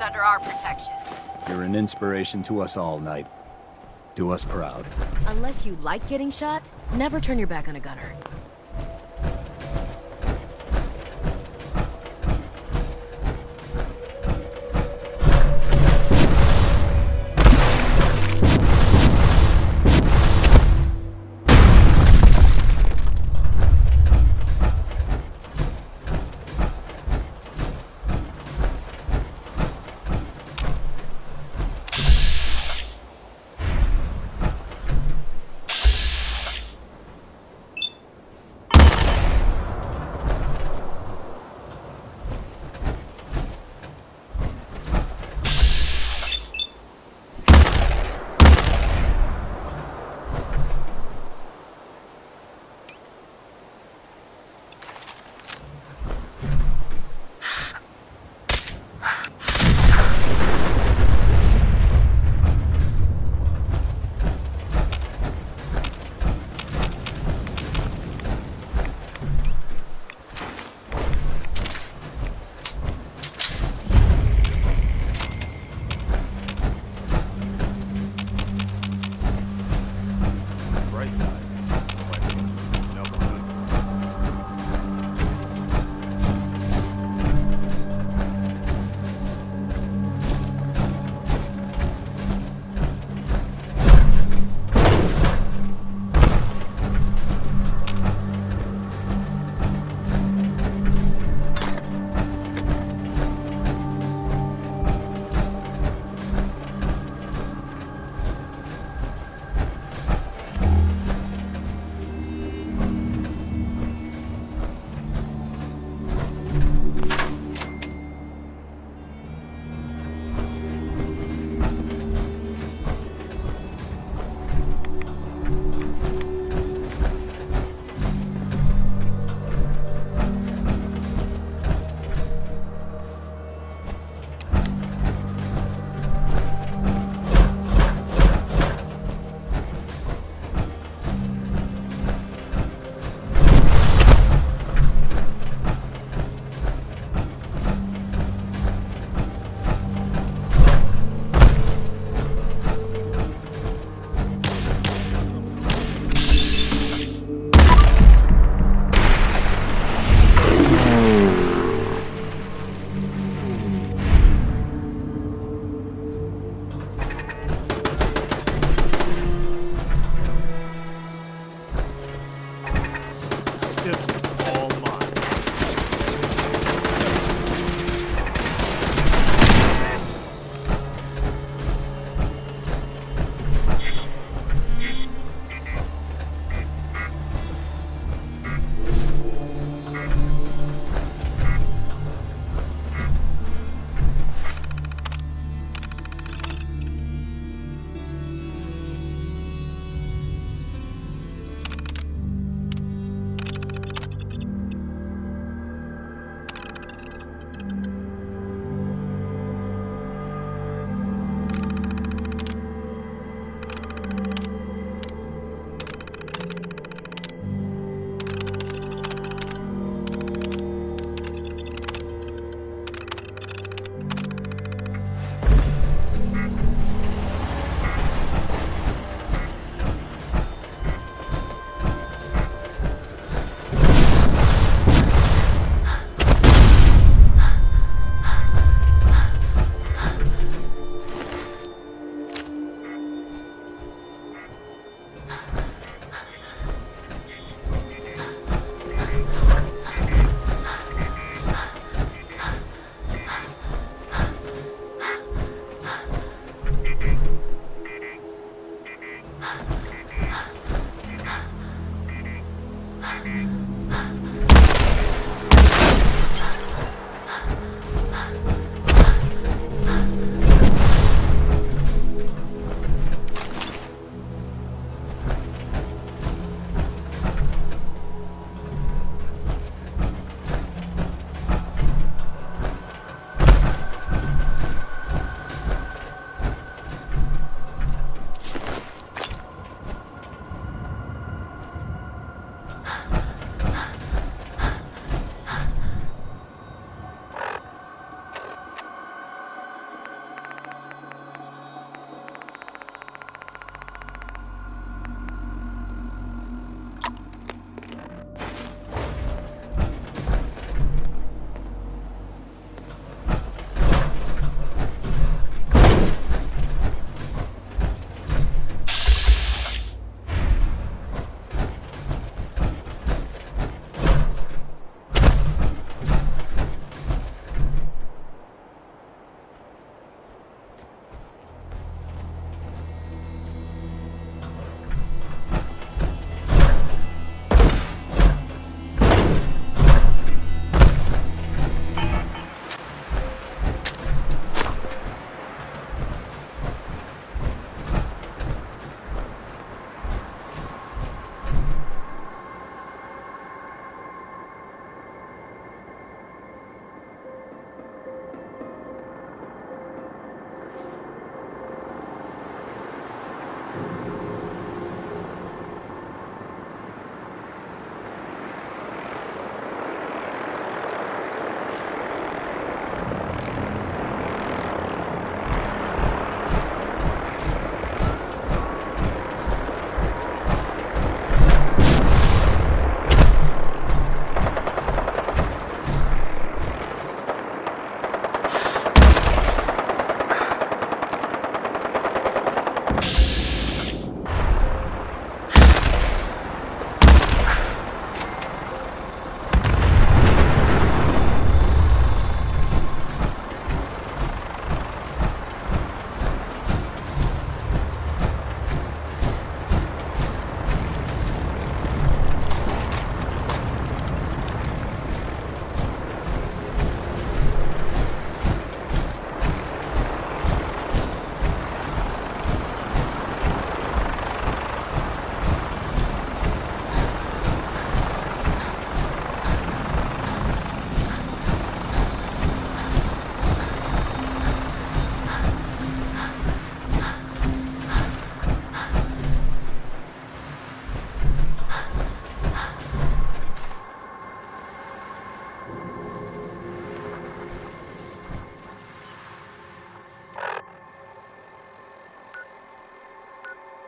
under our protection. You're an inspiration to us all, Knight. Do us proud. Unless you like getting shot, never turn your back on a gunner.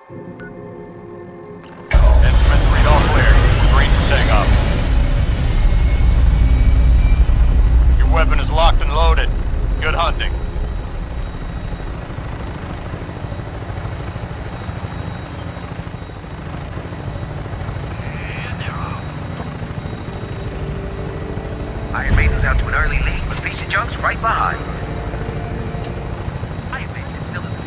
Instruments read all clear. Green staying up. Your weapon is locked and loaded. Good hunting. Iron Maiden's out to an early lead, but PC Junk's right behind. Iron Maiden is still in the lead.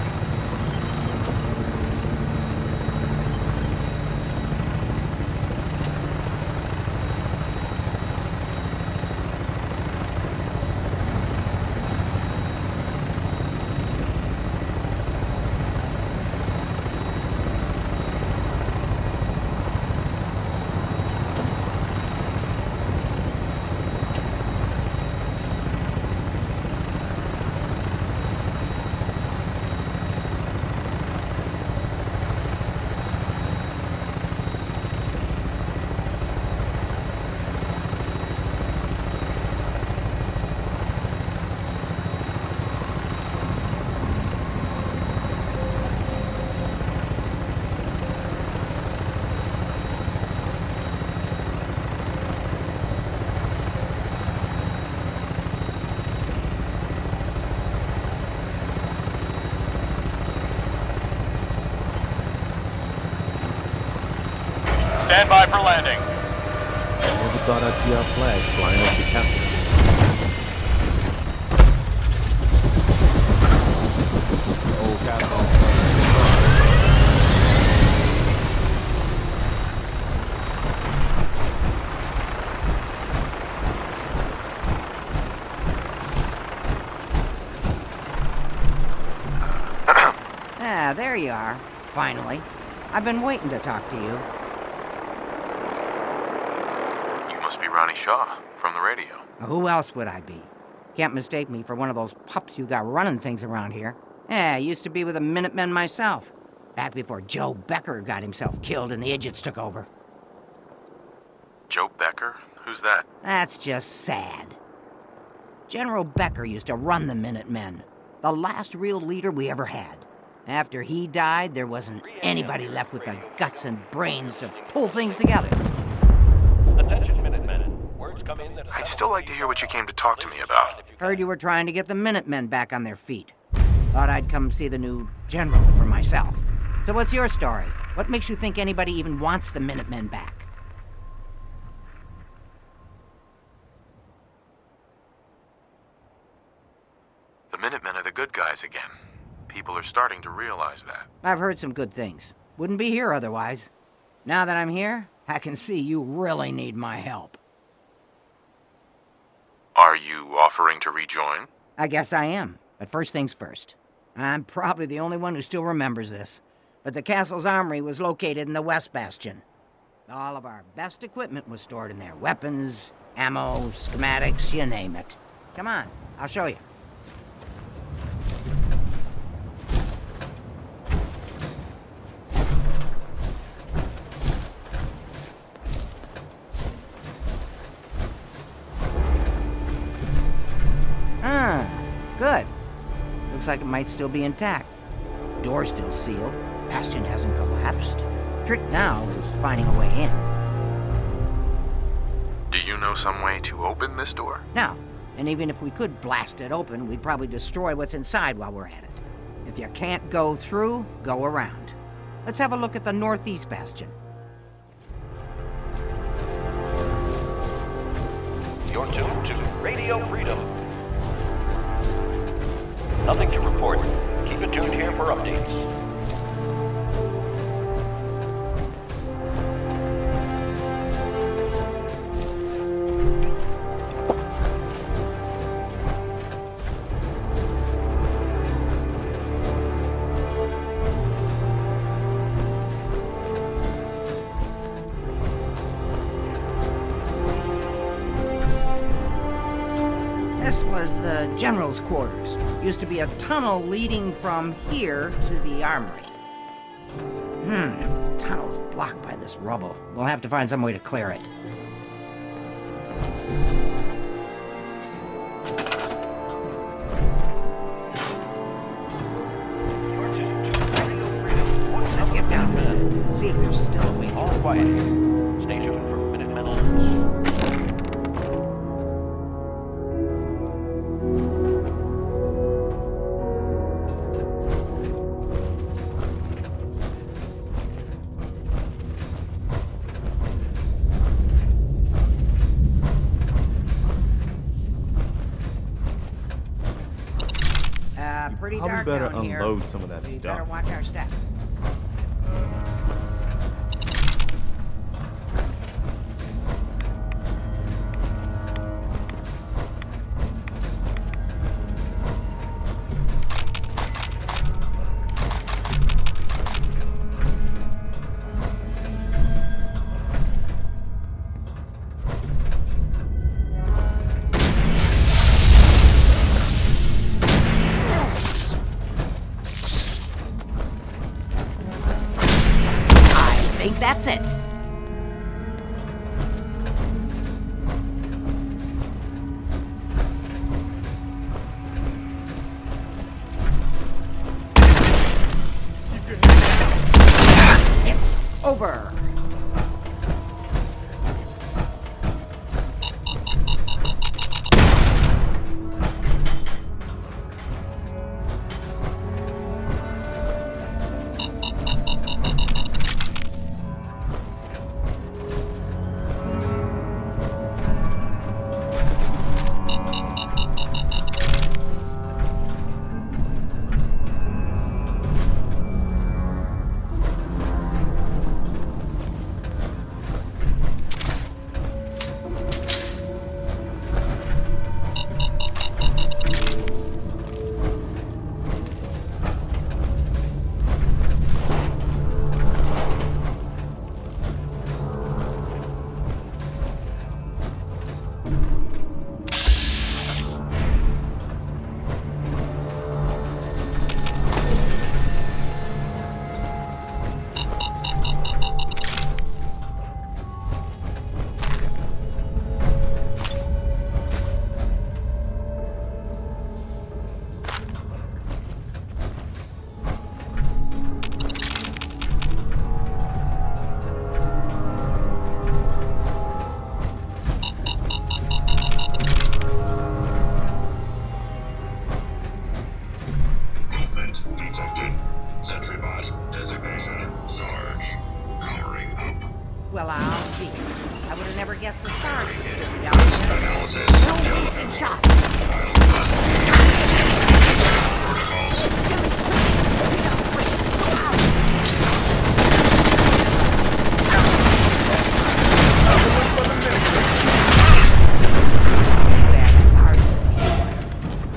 Stand by for landing. I never thought I'd see our flag flying over the castle. The old castle. Ah, there you are. Finally. I've been waiting to talk to you. You must be Ronnie Shaw from the radio. Who else would I be? Can't mistake me for one of those pups you got running things around here. Yeah, I used to be with the Minutemen myself. Back before Joe Becker got himself killed and the Idiots took over. Joe Becker? Who's that? That's just sad. General Becker used to run the Minutemen. The last real leader we ever had. After he died, there wasn't anybody left with the guts and brains to pull things together. Attention, Minutemen. Words come in that I'd still like to hear what you came to talk to me about. Heard you were trying to get the Minutemen back on their feet. Thought I'd come see the new general for myself. So what's your story? What makes you think anybody even wants the Minutemen back? The Minutemen are the good guys again. People are starting to realize that. I've heard some good things. Wouldn't be here otherwise. Now that I'm here, I can see you really need my help. Are you offering to rejoin? I guess I am. But first things first. I'm probably the only one who still remembers this. But the castle's armory was located in the West Bastion. All of our best equipment was stored in there. Weapons, ammo, schematics, you name it. Come on, I'll show you. Good. Looks like it might still be intact. Door's still sealed. Bastion hasn't collapsed. Trick now is finding a way in. Do you know some way to open this door? No. And even if we could blast it open, we'd probably destroy what's inside while we're at it. If you can't go through, go around. Let's have a look at the Northeast Bastion. You're tuned to Radio Freedom. Nothing to report. Keep it tuned here for updates. This was the general's quarters. Used to be a tunnel leading from here to the armory. This tunnel's blocked by this rubble. We'll have to find some way to clear it. Let's get down. quiet here. Stay tuned for Minutemen alerts. Pretty Probably dark better down here. unload some of that We stuff. better watch our step. I think that's it. It's over. Movement detected. Sentry bot designation Sarge. Powering up. Well, I'll be. I would have never guessed the stars would still be out here. Analysis. No wasted shots. Protocols.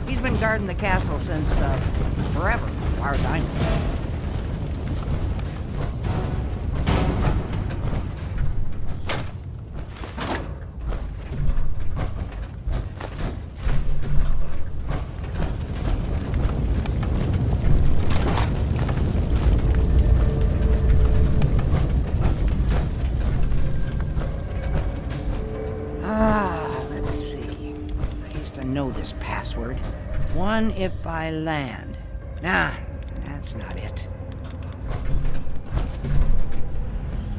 He's been guarding the castle since, forever, as far as I know. Let's see. I used to know this password. One if by land. Nah, that's not it.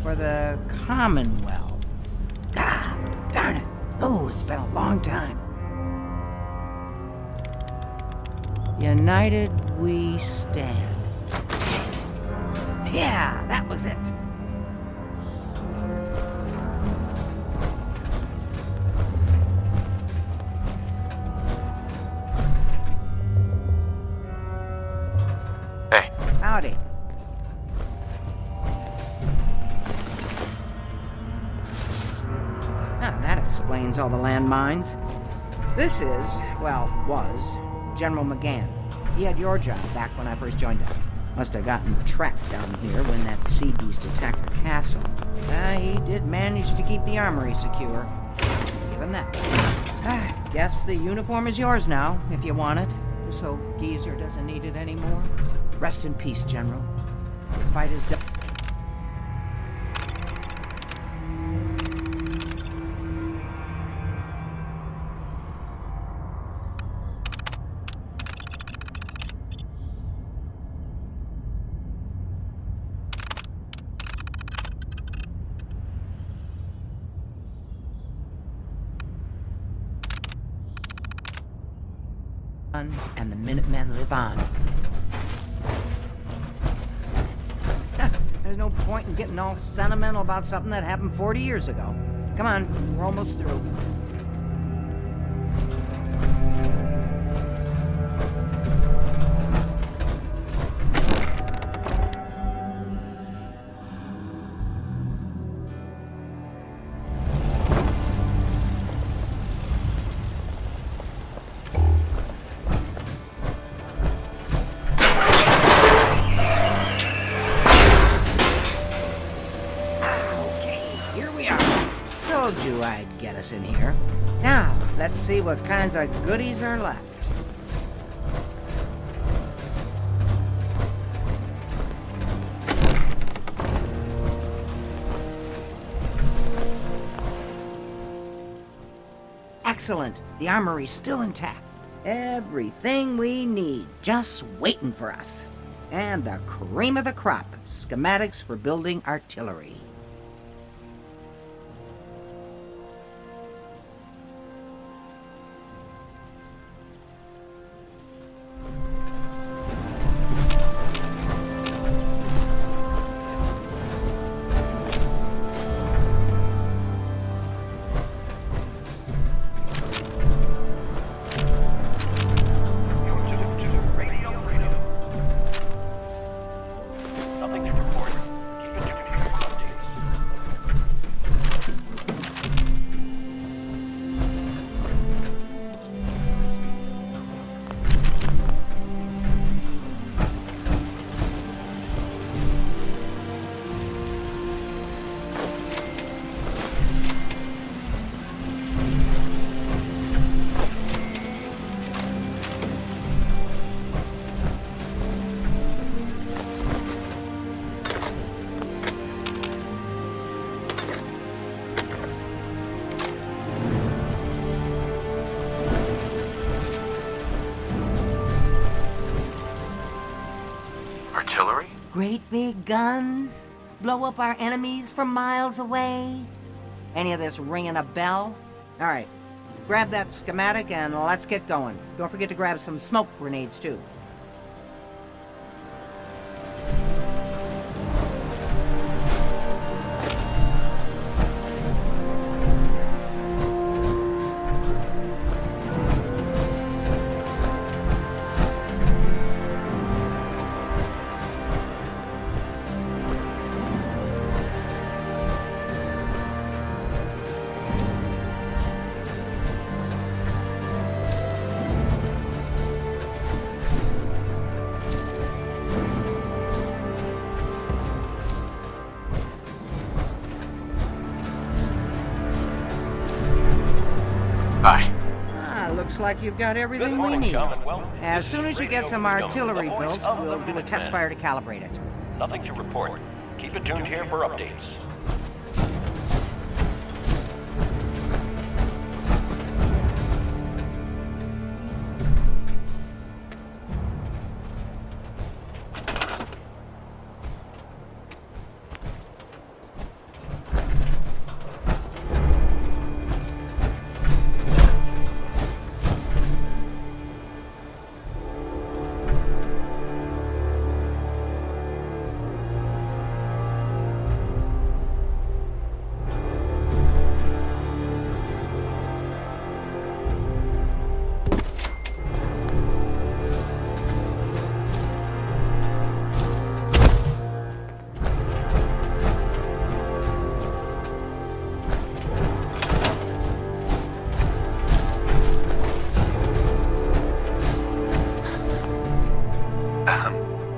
For the Commonwealth. Ah, darn it. Oh, it's been a long time. United we stand. Yeah, that was it. Hey, Howdy. Ah, that explains all the landmines. This is, well, was, General McGann. He had your job back when I first joined him. Must have gotten trapped down here when that sea beast attacked the castle. He did manage to keep the armory secure. Give him that. Guess the uniform is yours now, if you want it. So Geezer doesn't need it anymore. Rest in peace, General. The fight is done. on, and the Minutemen live on. There's no point in getting all sentimental about something that happened 40 years ago. Come on, we're almost through. Told you I'd get us in here. Now, let's see what kinds of goodies are left. Excellent. The armory's still intact. Everything we need, just waiting for us. And the cream of the crop, schematics for building artillery. Nothing to report. Keep it tuned here for updates. Artillery? Great big guns? Blow up our enemies from miles away? Any of this ringing a bell? All right, grab that schematic and let's get going. Don't forget to grab some smoke grenades, too. Aye. Looks like you've got everything Good we morning, need. Commonwealth. As This soon is as you get Radio some Freedom, artillery the voice built, of we'll the do a test Minutemen. fire to calibrate it. Nothing to report. Keep it tuned here for updates.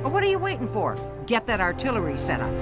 Well, what are you waiting for? Get that artillery set up.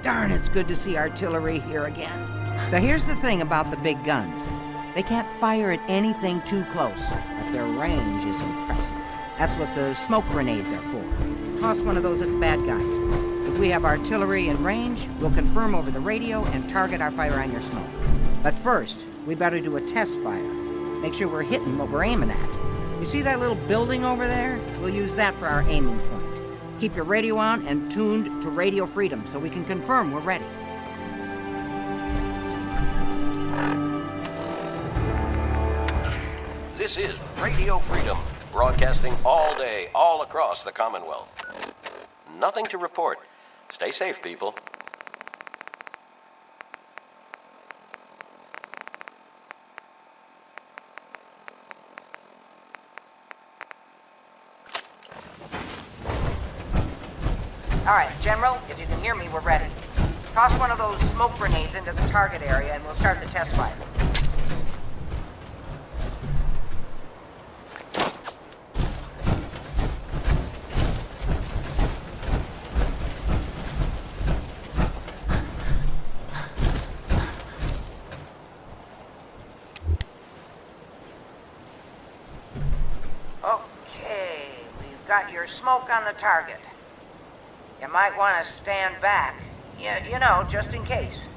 Darn, it's good to see artillery here again. Now here's the thing about the big guns. They can't fire at anything too close, but their range is impressive. That's what the smoke grenades are for. Toss one of those at the bad guys. If we have artillery in range, we'll confirm over the radio and target our fire on your smoke. But first, we better do a test fire. Make sure we're hitting what we're aiming at. You see that little building over there? We'll use that for our aiming point. Keep your radio on and tuned to Radio Freedom so we can confirm we're ready. This is Radio Freedom, broadcasting all day, all across the Commonwealth. Nothing to report. Stay safe, people. All right, General, if you can hear me, we're ready. Toss one of those smoke grenades into the target area and we'll start the test fire. Okay, we've got your smoke on the target. You might want to stand back. Yeah, you know, just in case.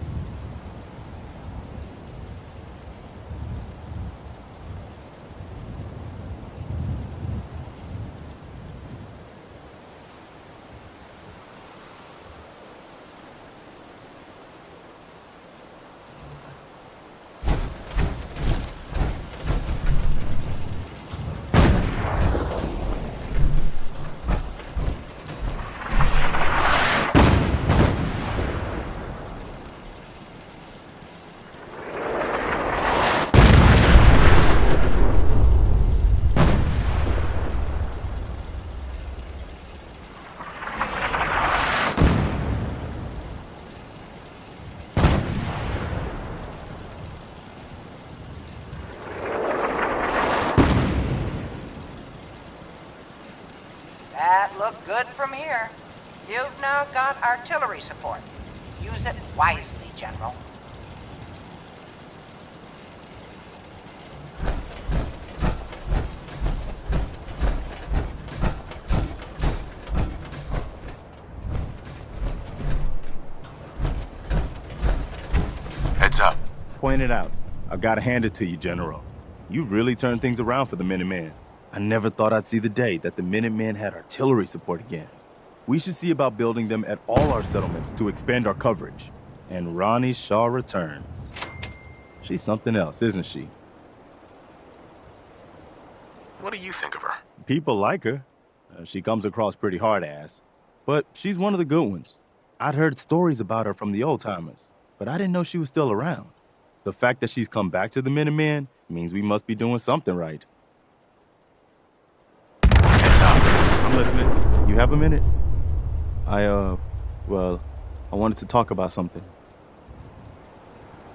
That looked good from here. You've now got artillery support. Use it wisely, General. Heads up. Point it out. I've got to hand it to you, General. You really turned things around for the Minutemen. I never thought I'd see the day that the Minutemen had artillery support again. We should see about building them at all our settlements to expand our coverage. And Ronnie Shaw returns. She's something else, isn't she? What do you think of her? People like her. She comes across pretty hard-ass. But she's one of the good ones. I'd heard stories about her from the old-timers, but I didn't know she was still around. The fact that she's come back to the Minutemen means we must be doing something right. Heads up. I'm listening. You have a minute? I wanted to talk about something.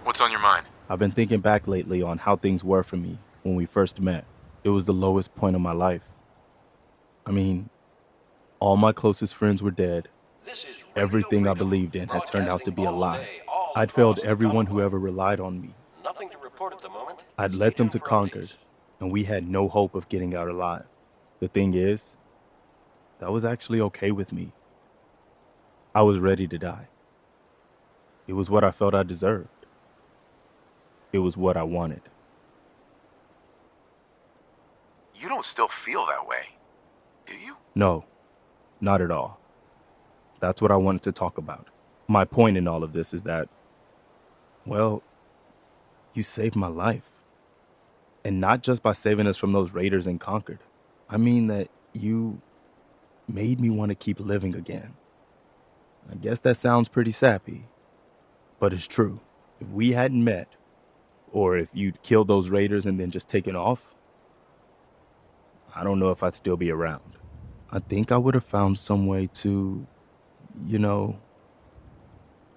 What's on your mind? I've been thinking back lately on how things were for me when we first met. It was the lowest point of my life. I mean, all my closest friends were dead. Everything I believed in had turned out to be a lie. I'd failed everyone who ever relied on me. Nothing to report at the moment. I'd led them to Concord, and we had no hope of getting out alive. The thing is, that was actually okay with me. I was ready to die. It was what I felt I deserved. It was what I wanted. You don't still feel that way, do you? No, not at all. That's what I wanted to talk about. My point in all of this is that, well, you saved my life. And not just by saving us from those raiders in Concord. I mean that you made me want to keep living again. I guess that sounds pretty sappy, but it's true. If we hadn't met, or if you'd killed those raiders and then just taken off, I don't know if I'd still be around. I think I would have found some way to,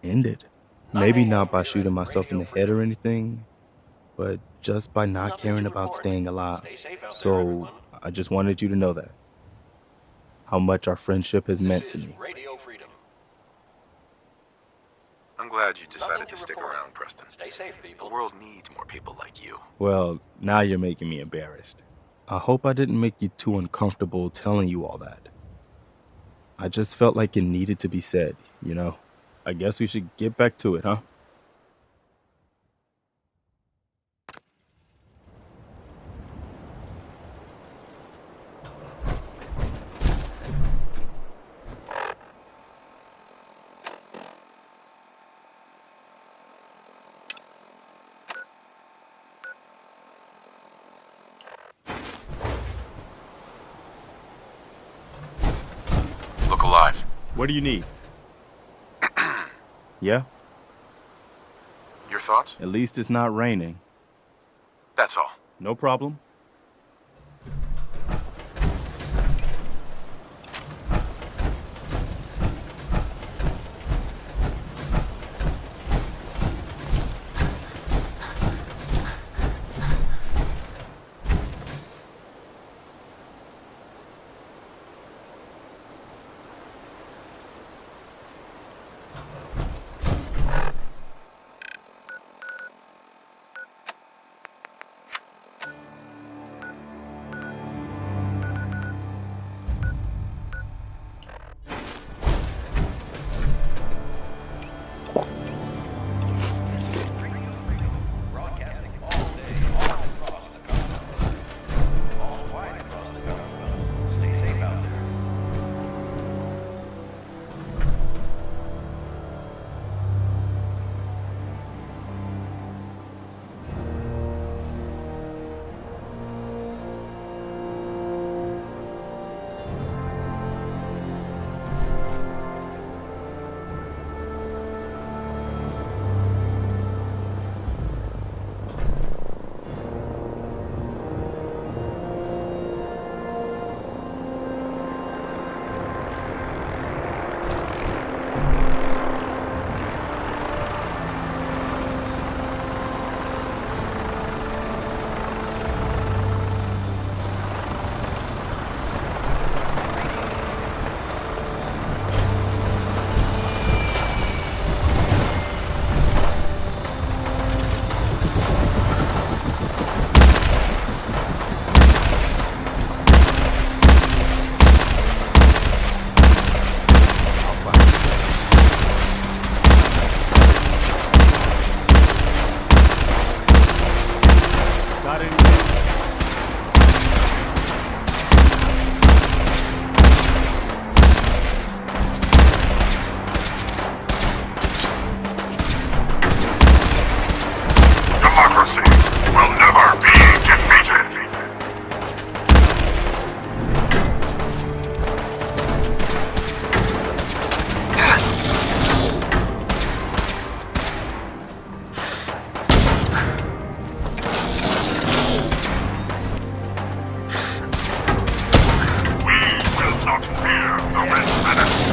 end it. Maybe not by shooting myself in the head or anything, but just by not caring about staying alive. So I just wanted you to know that. How much our friendship has meant to me. I'm glad you decided to stick report. around, Preston. Stay safe, people. The world needs more people like you. Well, now you're making me embarrassed. I hope I didn't make you too uncomfortable telling you all that. I just felt like it needed to be said, you know? I guess we should get back to it, huh? Look alive. What do you need? Yeah? Your thoughts? At least it's not raining. That's all. No problem. Broadcasting all day, all across the Commonwealth. All wide across the Commonwealth. Stay safe out there. Got anything? Democracy will never be defeated. We will not fear the Red Menace.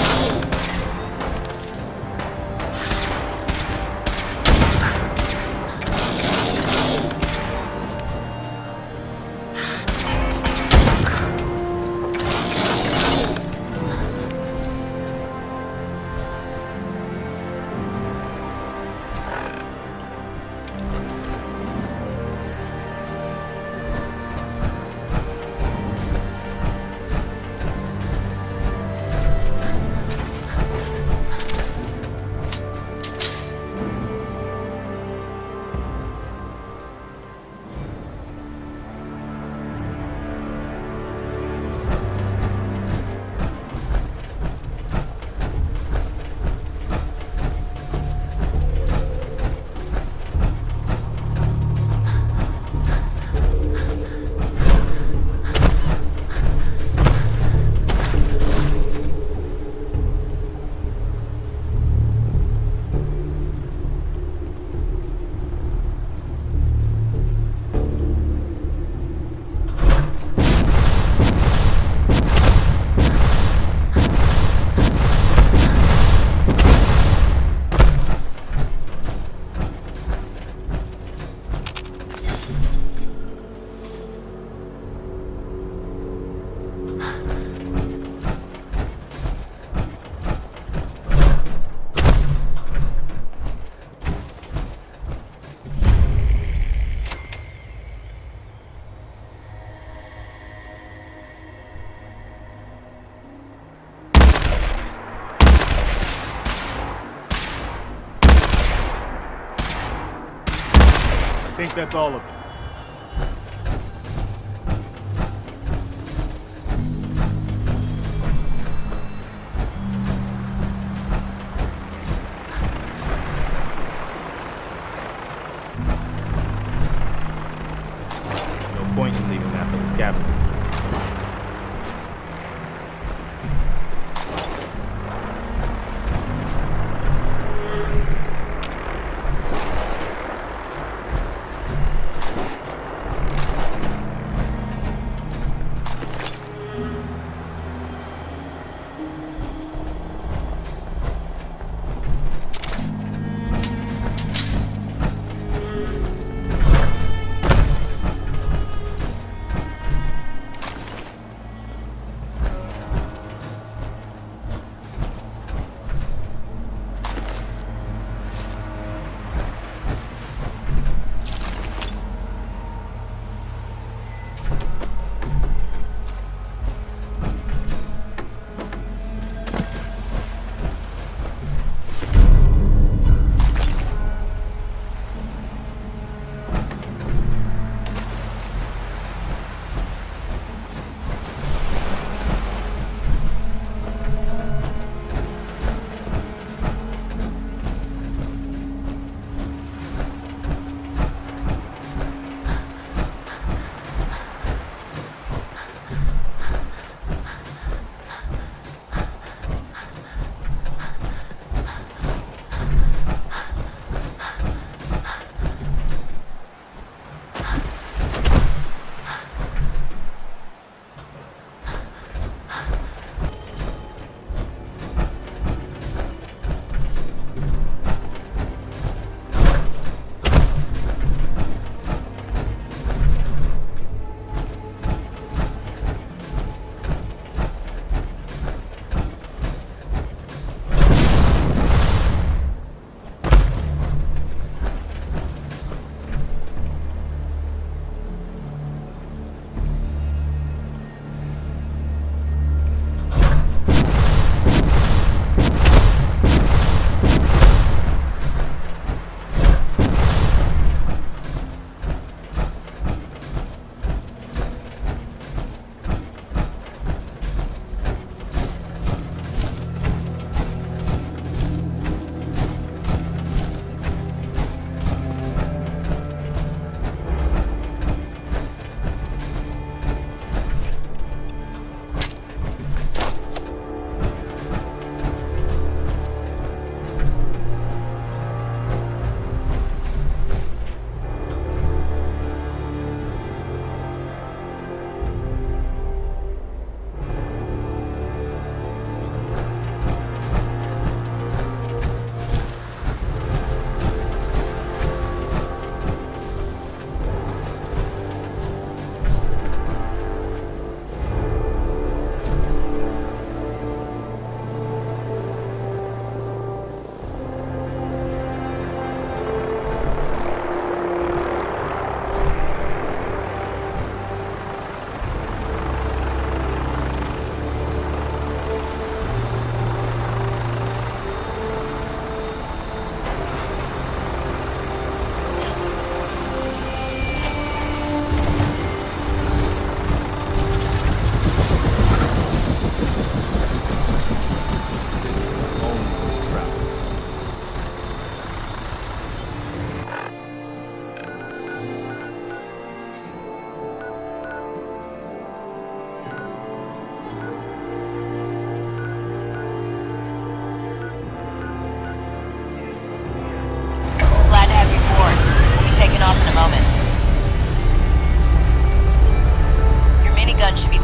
think that's all of it. No point in leaving after the scavenger.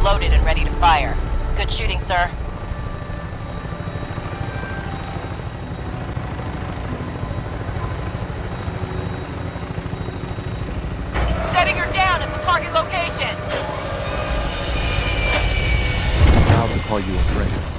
loaded and ready to fire. Good shooting, sir. Setting her down at the target location. Proud to call you a friend.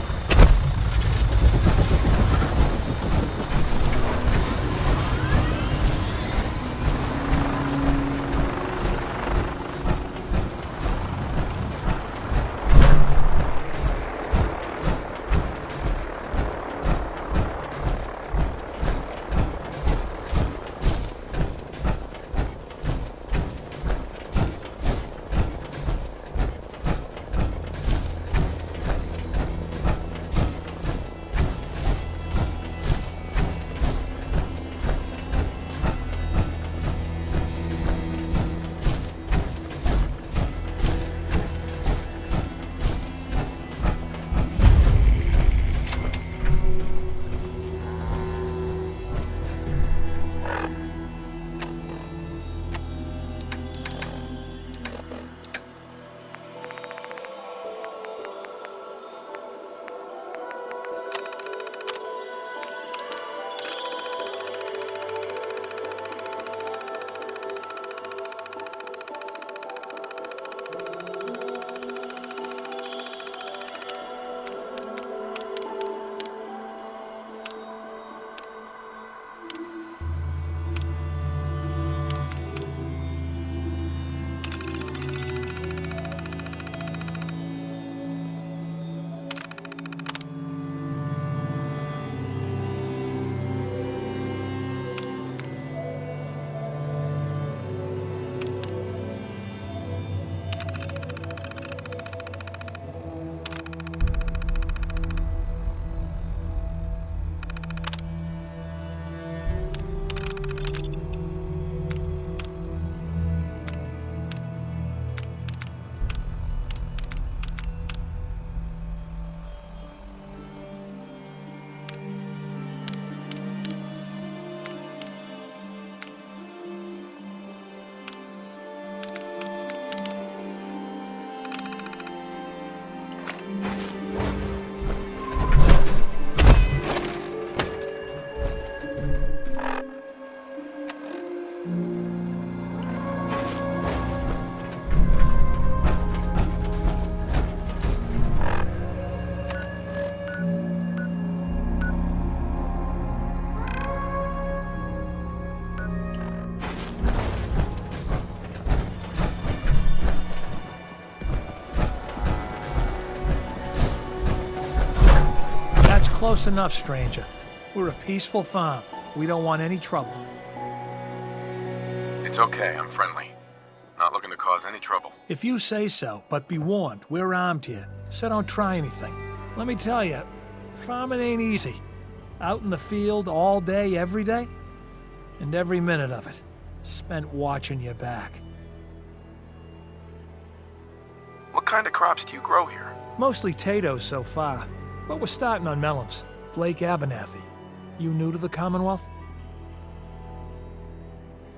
Close enough, stranger. We're a peaceful farm. We don't want any trouble. It's okay, I'm friendly. Not looking to cause any trouble. If you say so, but be warned, we're armed here, so don't try anything. Let me tell you, farming ain't easy. Out in the field all day, every day, and every minute of it spent watching your back. What kind of crops do you grow here? Mostly potatoes so far, but we're starting on melons. Blake Abernathy. You new to the Commonwealth?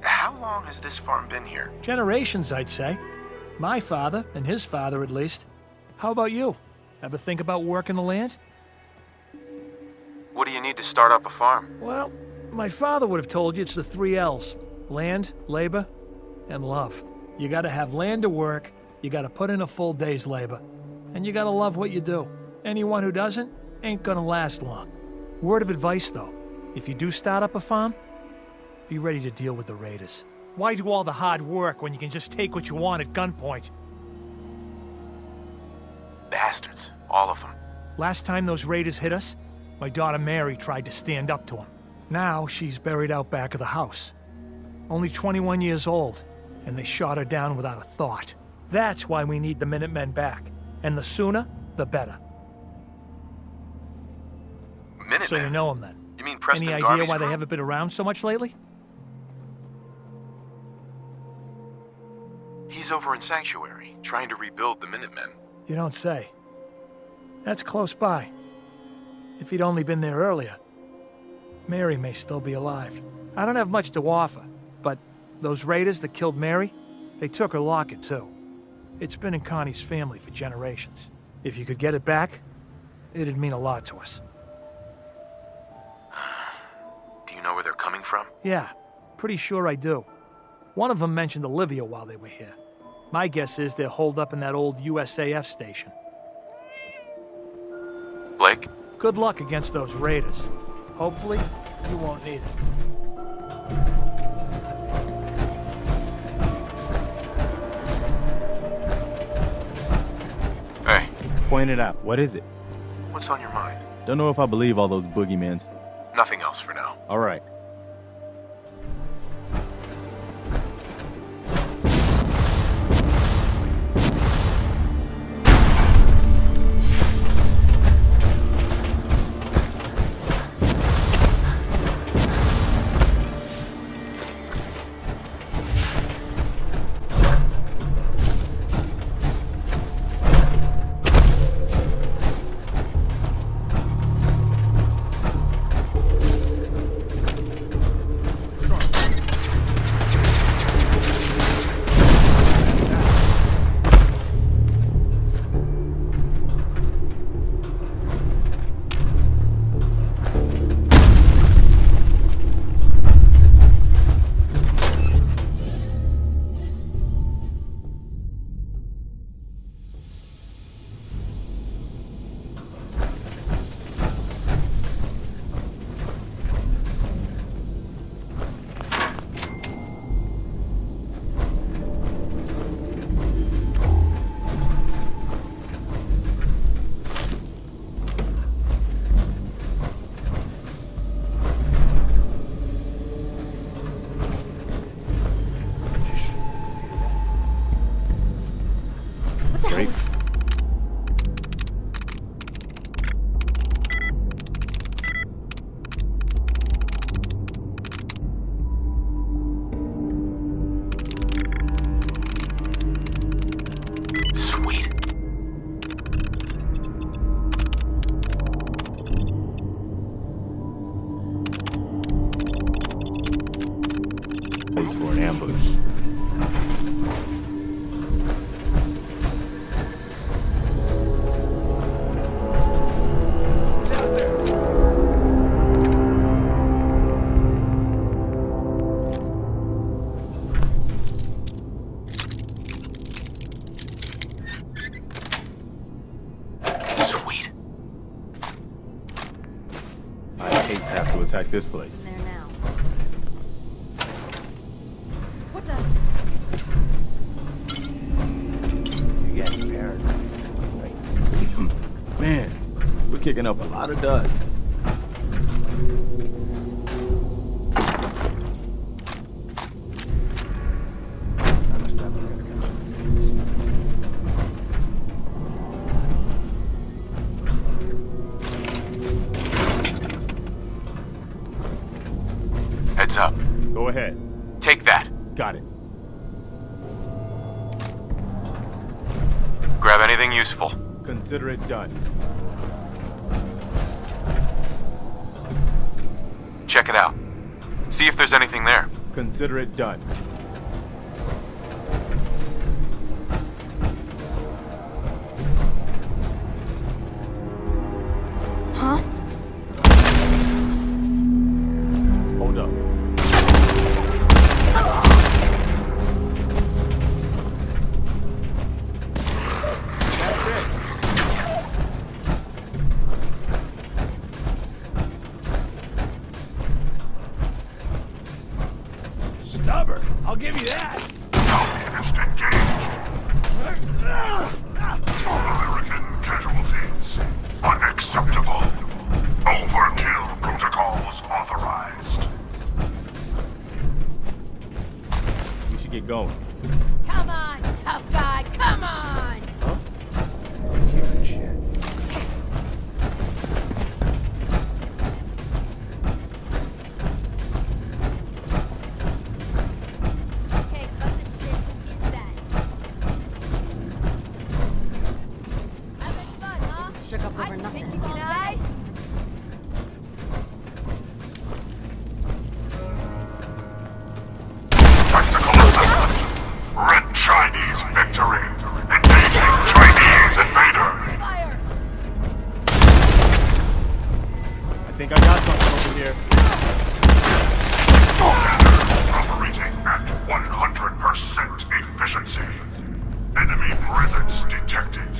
How long has this farm been here? Generations, I'd say. My father, and his father at least. How about you? Ever think about working the land? What do you need to start up a farm? Well, my father would have told you it's the 3 L's. Land, labor, and love. You gotta have land to work, you gotta put in a full day's labor, and you gotta love what you do. Anyone who doesn't ain't gonna last long. Word of advice, though. If you do start up a farm, be ready to deal with the raiders. Why do all the hard work when you can just take what you want at gunpoint? Bastards. All of them. Last time those raiders hit us, my daughter Mary tried to stand up to them. Now she's buried out back of the house. Only 21 years old, and they shot her down without a thought. That's why we need the Minutemen back. And the sooner, the better. Minutemen? So you know them then. You mean Preston Any idea Garvey's why they crew? haven't been around so much lately? He's over in Sanctuary, trying to rebuild the Minutemen. You don't say. That's close by. If he'd only been there earlier, Mary may still be alive. I don't have much to offer, but those raiders that killed Mary, they took her locket too. It's been in Connie's family for generations. If you could get it back, it'd mean a lot to us. Do you know where they're coming from? Yeah, pretty sure I do. One of them mentioned Olivia while they were here. My guess is they're holed up in that old USAF station. Blake? Good luck against those raiders. Hopefully, you won't need it. Hey, Point it out. What is it? what's on your mind? Don't know if I believe all those boogeymans. Nothing else for now. All right. Place for an ambush. Sweet. I hate to have to attack this place. There now. What the? You're getting paranoid. Man, we're kicking up a lot of dust. Got it. Grab anything useful. Consider it done. Check it out. See if there's anything there. Consider it done. Huh? Hold up. That's it. Stubborn. I'll give you that. Communist engaged. American casualties. Unacceptable. Overkill protocols authorized. We should get going. Come on, tough guy, come on! Okay, cut the shit. Who is that? Having fun, huh? Shook up over nothing. Think you can hide? Tactical assessment. Red Chinese victory. Engaging Chinese invader. Fire! I think I got something over here. Operating at 100% efficiency. Enemy presence detected.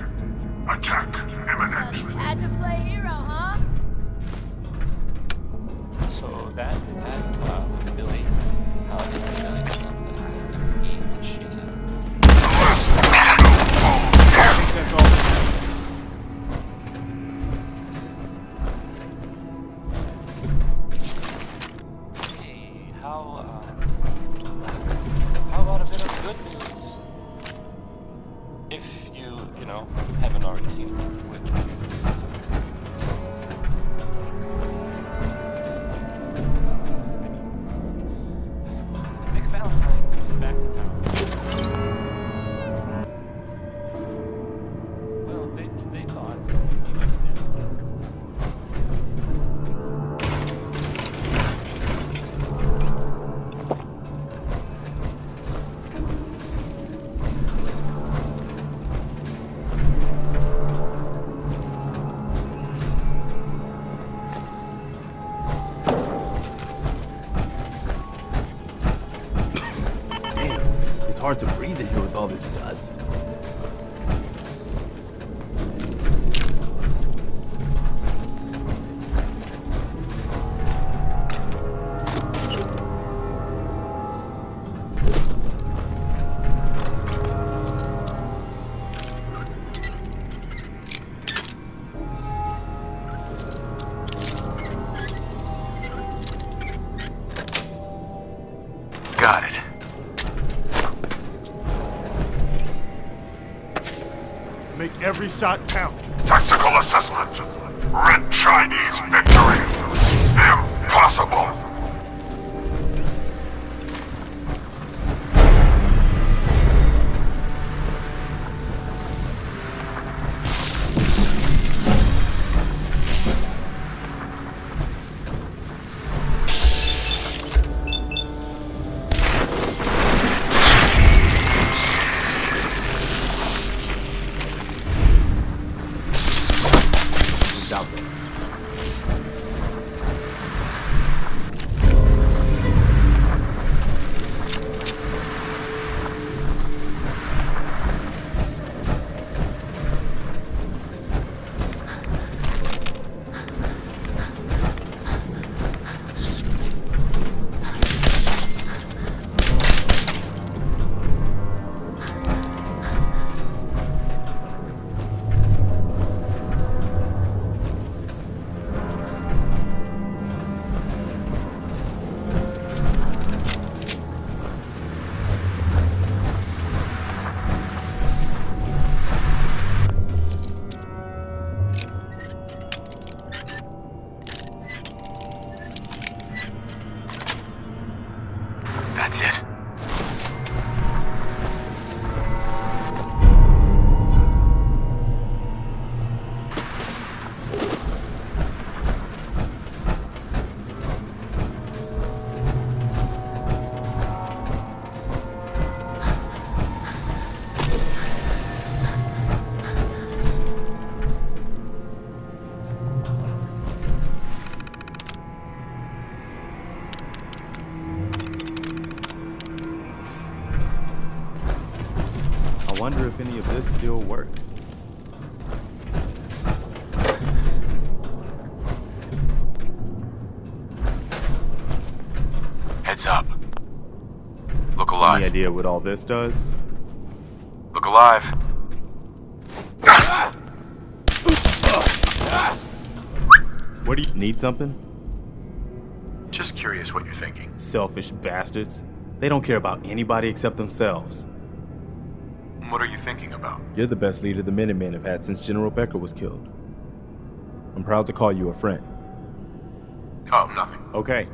Attack imminent. Had to play hero, huh? So that Billy, how did Billy eat the shit I think that's all. Hey, how about a bit of good news? If you know, haven't already seen it with Nick Valentine is back in town. Well, they thought he was dead. Damn, it's hard to breathe in here with all this dust. Got it. Make every shot count. Tactical assessment. Red Chinese victory. Impossible. It's out there. wonder if any of this still works. Heads up. Look alive. Any idea what all this does? Look alive. What do you need something? Just curious what you're thinking. Selfish bastards. They don't care about anybody except themselves. What are you thinking about? You're the best leader the Minutemen have had since General Becker was killed. I'm proud to call you a friend. Oh, nothing. Okay.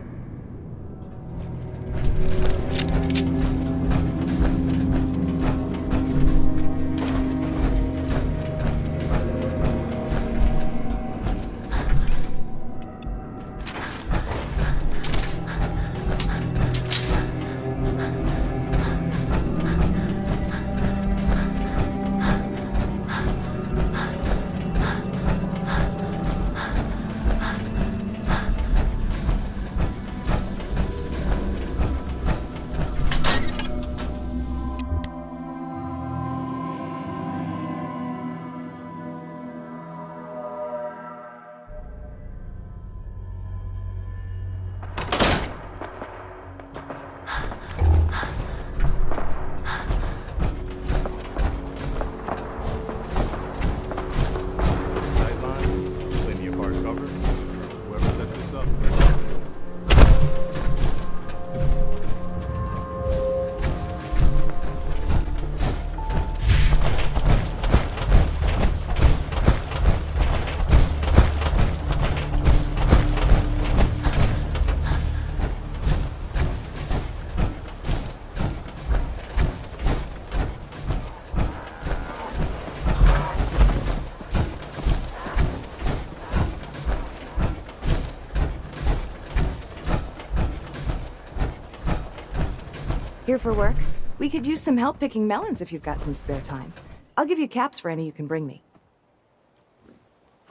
Here for work? We could use some help picking melons if you've got some spare time. I'll give you caps for any you can bring me.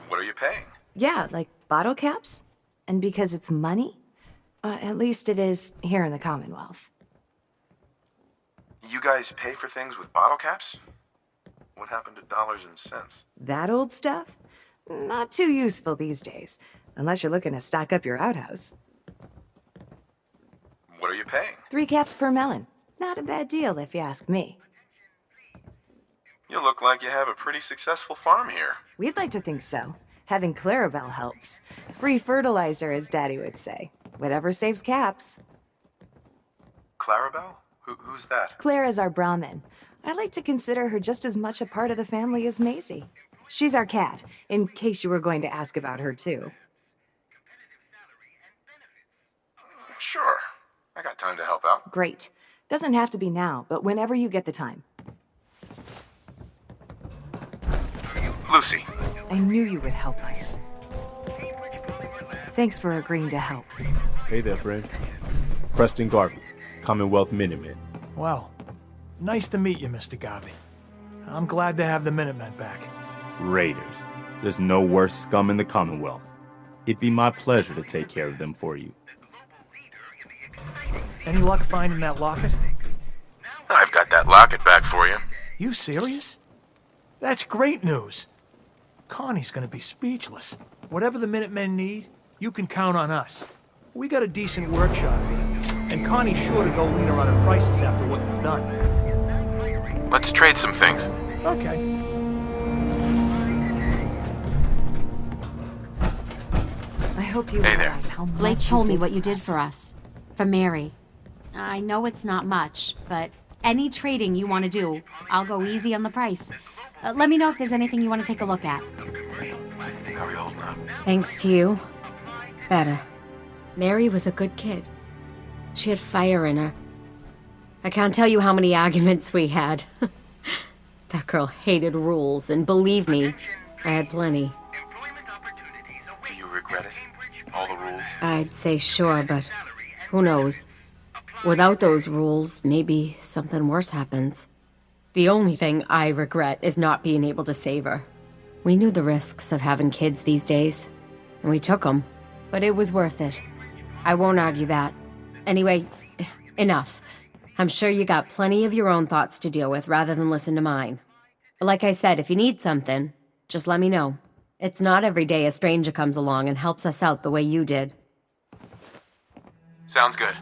What are you paying? Yeah, like bottle caps? And because it's money? At least it is here in the Commonwealth. You guys pay for things with bottle caps? What happened to dollars and cents? That old stuff? Not too useful these days, unless you're looking to stock up your outhouse. What are you paying? 3 caps per melon. Not a bad deal if you ask me. You look like you have a pretty successful farm here. We'd like to think so. Having Clarabelle helps. Free fertilizer, as Daddy would say. Whatever saves caps. Clarabelle? Who's that? Claire is our Brahmin. I like to consider her just as much a part of the family as Maisie. She's our cat, in case you were going to ask about her too. Sure. I got time to help out. Great. Doesn't have to be now, but whenever you get the time. Lucy. I knew you would help us. Thanks for agreeing to help. Hey there, friend. Preston Garvey, Commonwealth Minutemen. Well, nice to meet you, Mr. Garvey. I'm glad to have the Minutemen back. Raiders. There's no worse scum in the Commonwealth. It'd be my pleasure to take care of them for you. Any luck finding that locket? I've got that locket back for you. You serious? That's great news. Connie's gonna be speechless. Whatever the Minutemen need, you can count on us. We got a decent workshop here, and Connie's sure to go leaner on her prices after what you've done. Let's trade some things. Okay. I hope you Hey there. realize how much Blake told me did what you for did us. for us. For Mary. I know it's not much, but any trading you want to do, I'll go easy on the price. Let me know if there's anything you want to take a look at. How are you holding up? Thanks to you. Better. Mary was a good kid. She had fire in her. I can't tell you how many arguments we had. That girl hated rules, and believe me, I had plenty. Do you regret it? All the rules? I'd say sure, but who knows? Without those rules, maybe something worse happens. The only thing I regret is not being able to save her. We knew the risks of having kids these days, and we took them, but it was worth it. I won't argue that. Anyway, enough. I'm sure you got plenty of your own thoughts to deal with rather than listen to mine. But like I said, if you need something, just let me know. It's not every day a stranger comes along and helps us out the way you did. Sounds good.